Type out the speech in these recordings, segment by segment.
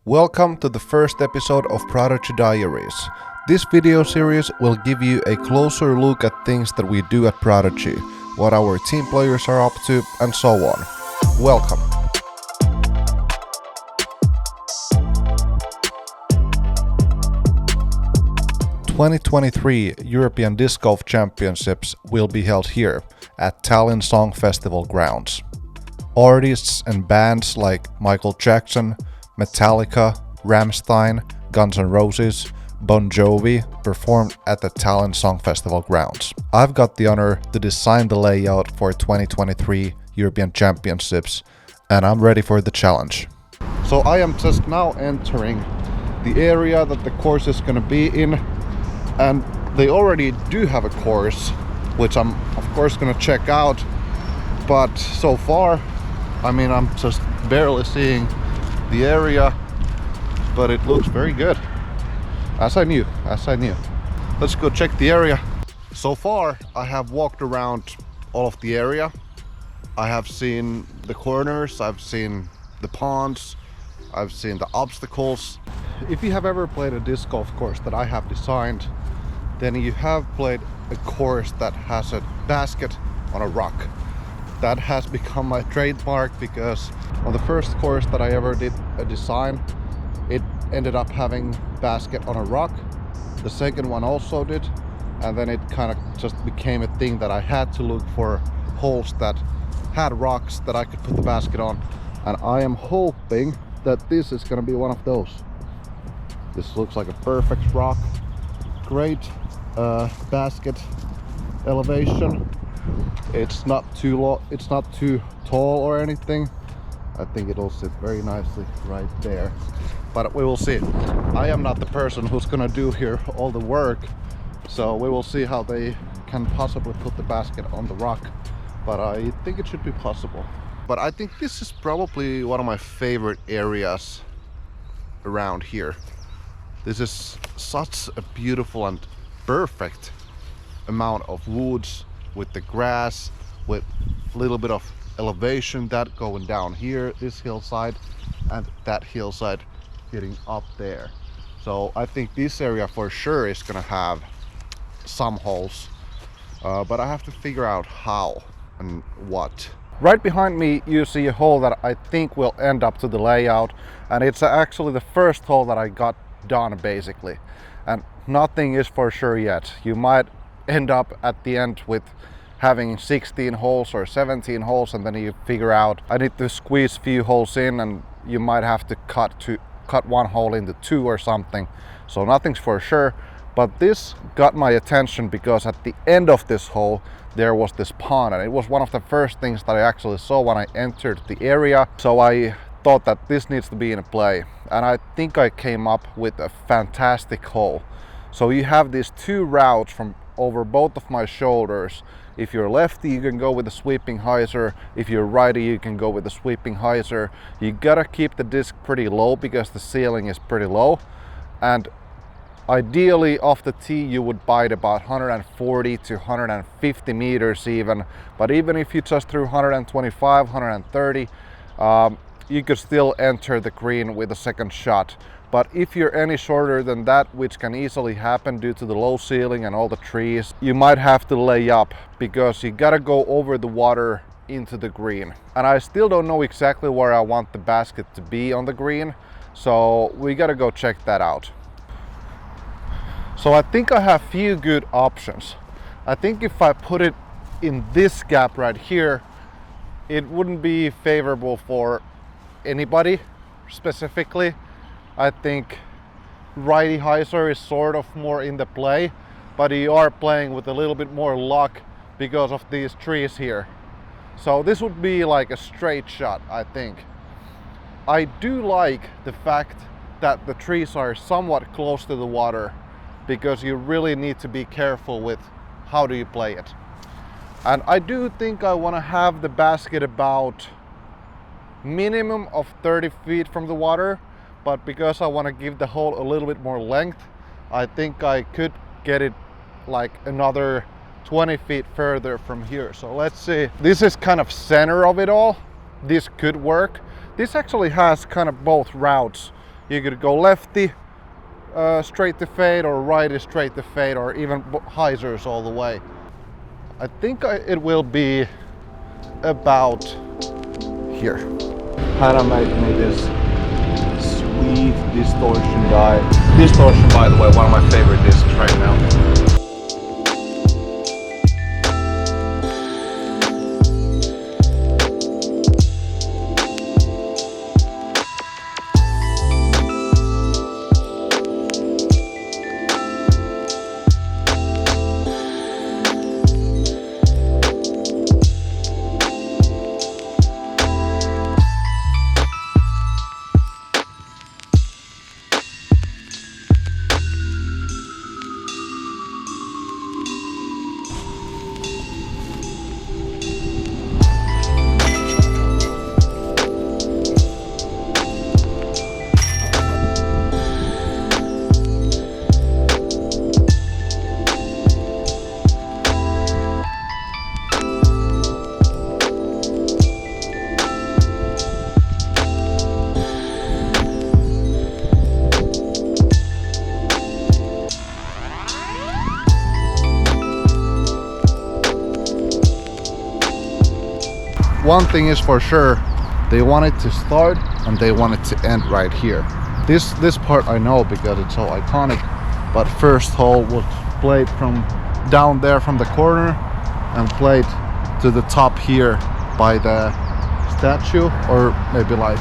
Welcome to the first episode of Prodigy Diaries. This video series will give you a closer look at things that we do at Prodigy, what our team players are up to, and so on. Welcome! The 2023 European Disc Golf Championships will be held here at Tallinn Song Festival grounds. Artists and bands like Michael Jackson, Metallica, Rammstein, Guns N' Roses, Bon Jovi performed at the Tallinn Song Festival grounds. I've got the honor to design the layout for 2023 European Championships, and I'm ready for the challenge. So I am just now entering the area that the course is going to be in, and they already do have a course, which I'm of course going to check out, but so far, I'm just barely seeing the area, but it looks very good. As I knew. Let's go check the area. So far, I have walked around all of the area. I have seen the corners, I've seen the ponds, I've seen the obstacles. If you have ever played a disc golf course that I have designed, then you have played a course that has a basket on a rock. That has become my trademark because on the first course that I ever did a design, it ended up having basket on a rock. The second one also did, and then it kind of just became a thing that I had to look for holes that had rocks that I could put the basket on, and I am hoping that this is going to be one of those. This looks like a perfect rock, great basket elevation. It's not too low, it's not too tall or anything. I think it'll sit very nicely right there, but we will see. I am not the person who's gonna do here all the work, so we will see how they can possibly put the basket on the rock, but I think it should be possible. But I think this is probably one of my favorite areas around here. This is such a beautiful and perfect amount of woods with the grass, with a little bit of elevation, that going down here, this hillside, and that hillside getting up there. So I think this area for sure is gonna have some holes, but I have to figure out how and what. Right behind me you see a hole that I think will end up to the layout, and it's actually the first hole that I got done basically, and nothing is for sure yet. You might end up at the end with having 16 holes or 17 holes, and then you figure out I need to squeeze few holes in, and you might have to cut one hole into two or something. So nothing's for sure, but this got my attention because at the end of this hole there was this pond, and it was one of the first things that I actually saw when I entered the area. So I thought that this needs to be in play, and I think I came up with a fantastic hole. So you have these two routes from over both of my shoulders. If you're lefty, you can go with the sweeping hyzer. If you're righty, you can go with the sweeping hyzer. You gotta keep the disc pretty low because the ceiling is pretty low, and ideally off the tee you would bite about 140 to 150 meters even, but even if you just threw 125, 130, you could still enter the green with a second shot. But if you're any shorter than that, which can easily happen due to the low ceiling and all the trees, you might have to lay up because you gotta go over the water into the green. And I still don't know exactly where I want the basket to be on the green, so we gotta go check that out. So I think I have few good options. I think if I put it in this gap right here, it wouldn't be favorable for anybody specifically. I think righty hyzer is sort of more in the play, but you are playing with a little bit more luck because of these trees here. So this would be like a straight shot, I think. I do like the fact that the trees are somewhat close to the water, because you really need to be careful with how do you play it. And I do think I want to have the basket about minimum of 30 feet from the water, but because I want to give the hole a little bit more length, I think I could get it like another 20 feet further from here. So let's see. This is kind of center of it all. This could work. This actually has kind of both routes. You could go lefty straight to fade, or righty straight to fade, or even hyzers all the way. I think it will be about here. Hannah made me this sweet distortion die. Distortion, by the way, one of my favorite discs right now. One thing is for sure, they want it to start and they want it to end right here. This part I know because it's so iconic, but first hole was played from down there from the corner and played to the top here by the statue, or maybe like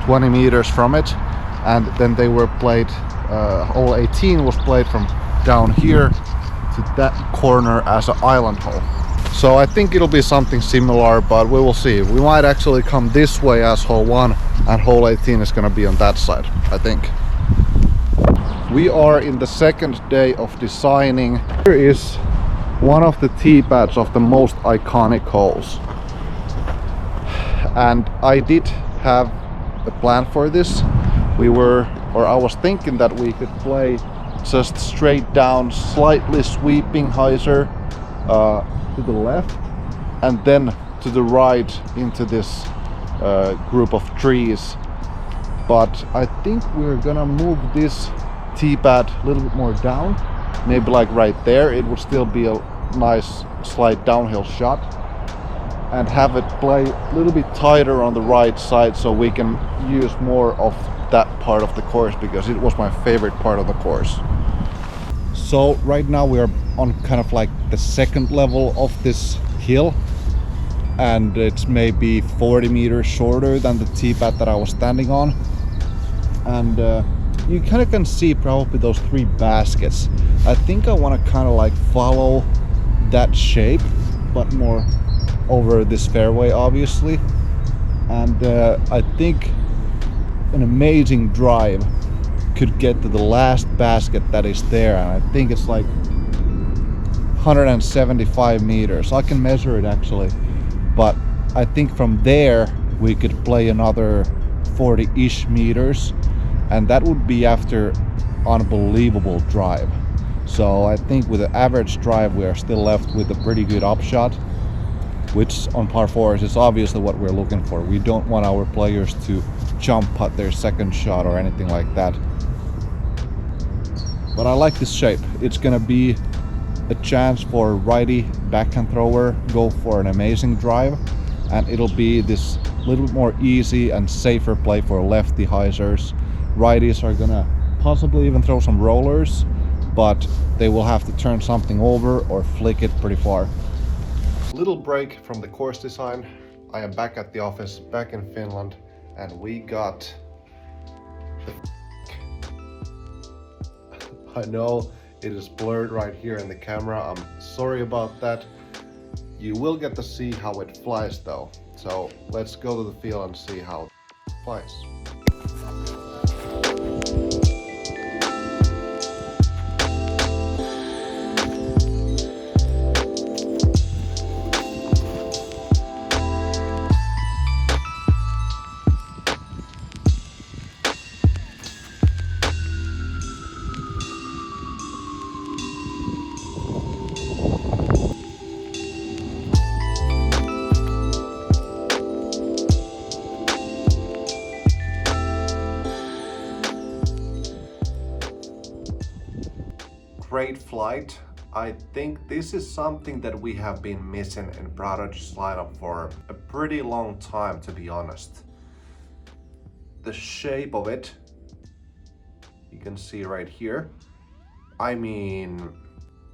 20 meters from it, and then they were played, hole 18 was played from down here to that corner as an island hole. So I think it'll be something similar, but we will see. We might actually come this way as hole 1, and hole 18 is gonna be on that side, I think. We are in the second day of designing. Here is one of the tee pads of the most iconic holes. And I did have a plan for this. I was thinking that we could play just straight down, slightly sweeping hyzer to the left, and then to the right into this group of trees. But I think we're gonna move this tee pad a little bit more down, maybe like right there. It would still be a nice slight downhill shot, and have it play a little bit tighter on the right side so we can use more of that part of the course, because it was my favorite part of the course. So right now we are on kind of like the second level of this hill, and it's maybe 40 meters shorter than the tee pad that I was standing on. And you kind of can see probably those 3 baskets. I think I want to kind of like follow that shape, but more over this fairway obviously. And I think an amazing drive could get to the last basket that is there, and I think it's like 175 meters. I can measure it actually, but I think from there we could play another 40-ish meters, and that would be after unbelievable drive. So I think with the average drive we are still left with a pretty good upshot, which on par 4s is obviously what we're looking for. We don't want our players to jump putt their second shot or anything like that. But I like this shape. It's gonna be a chance for righty backhand thrower go for an amazing drive, and it'll be this little bit more easy and safer play for lefty hyzers. Righties are gonna possibly even throw some rollers, but they will have to turn something over or flick it pretty far. Little break from the course design. I am back at the office, back in Finland, and we got the I know it is blurred right here in the camera. I'm sorry about that. You will get to see how it flies though. So let's go to the field and see how it flies. straight flight. I think this is something that we have been missing in Prodigy's lineup for a pretty long time, to be honest. The shape of it, you can see right here. I mean,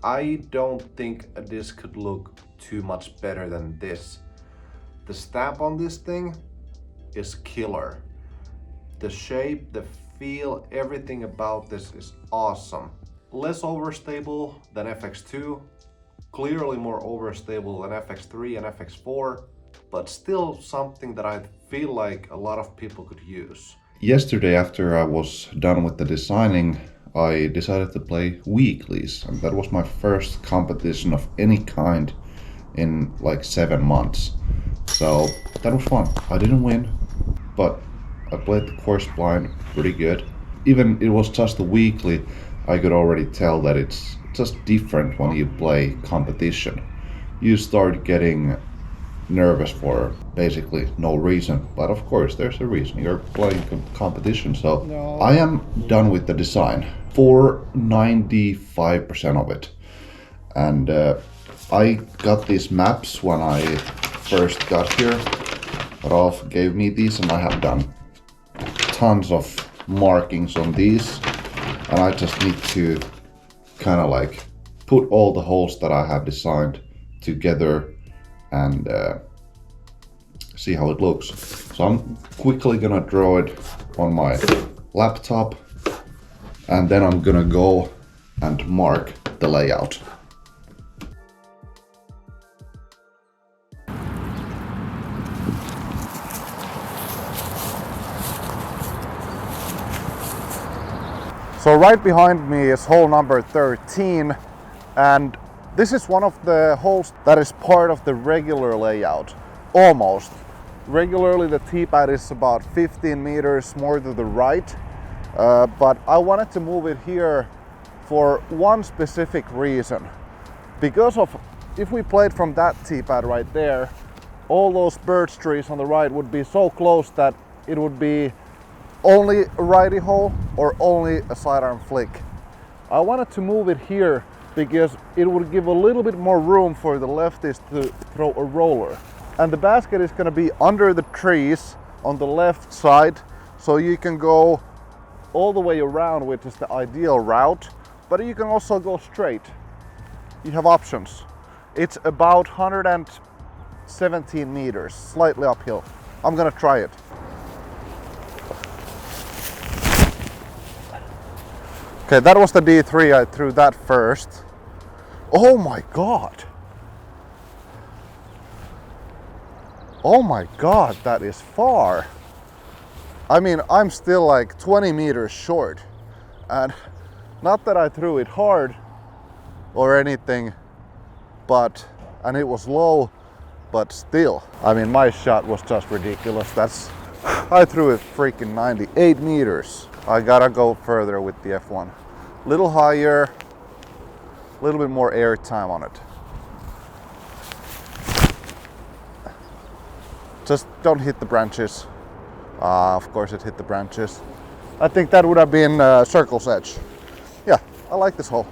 I don't think this could look too much better than this. The stamp on this thing is killer. The shape, the feel, everything about this is awesome. Less overstable than FX2, clearly more overstable than FX3 and FX4, but still something that I feel like a lot of people could use. Yesterday, after I was done with the designing, I decided to play weeklies, and that was my first competition of any kind in like 7 months. So that was fun. I didn't win, but I played the course blind pretty good. Even it was just a weekly, I could already tell that it's just different when you play competition. You start getting nervous for basically no reason, but of course there's a reason. You're playing competition, so no. I am done with the design for 95% of it. And I got these maps when I first got here. Rolf gave me these, and I have done tons of markings on these, and I just need to kind of like put all the holes that I have designed together and see how it looks. So I'm quickly gonna draw it on my laptop, and then I'm gonna go and mark the layout. So right behind me is hole number 13, and this is one of the holes that is part of the regular layout, almost. Regularly the tee pad is about 15 meters more to the right, but I wanted to move it here for one specific reason. Because of, if we played from that tee pad right there, all those birch trees on the right would be so close that it would be only a righty hole or only a sidearm flick. I wanted to move it here because it would give a little bit more room for the lefties to throw a roller. And the basket is going to be under the trees on the left side, so you can go all the way around, which is the ideal route, but you can also go straight. You have options. It's about 117 meters, slightly uphill. I'm gonna try it. Okay, that was the D3, I threw that first. Oh my God. Oh my God, that is far. I mean, I'm still like 20 meters short. And not that I threw it hard or anything, and it was low, but still. I mean, my shot was just ridiculous. I threw it freaking 98 meters. I gotta go further with the F1. Little higher, a little bit more air time on it. Just don't hit the branches. Of course it hit the branches. I think that would have been circle's edge. Yeah, I like this hole.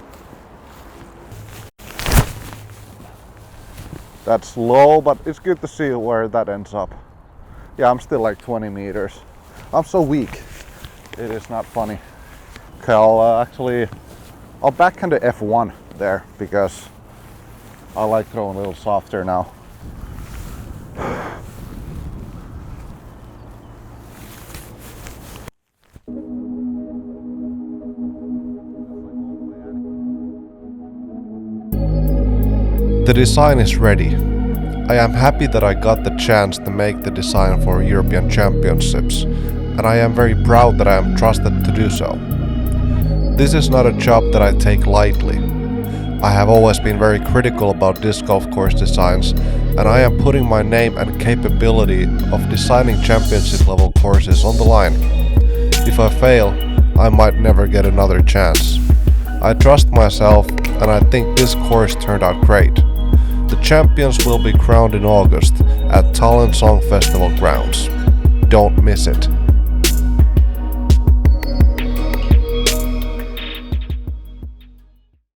That's low, but it's good to see where that ends up. Yeah, I'm still like 20 meters. I'm so weak. It is not funny. Okay, I'll backhand to F1 there because I like throwing a little softer now. The design is ready. I am happy that I got the chance to make the design for European Championships, and I am very proud that I am trusted to do so. This is not a job that I take lightly. I have always been very critical about disc golf course designs, and I am putting my name and capability of designing championship level courses on the line. If I fail, I might never get another chance. I trust myself, and I think this course turned out great. The champions will be crowned in August at Tallinn Song Festival grounds. Don't miss it.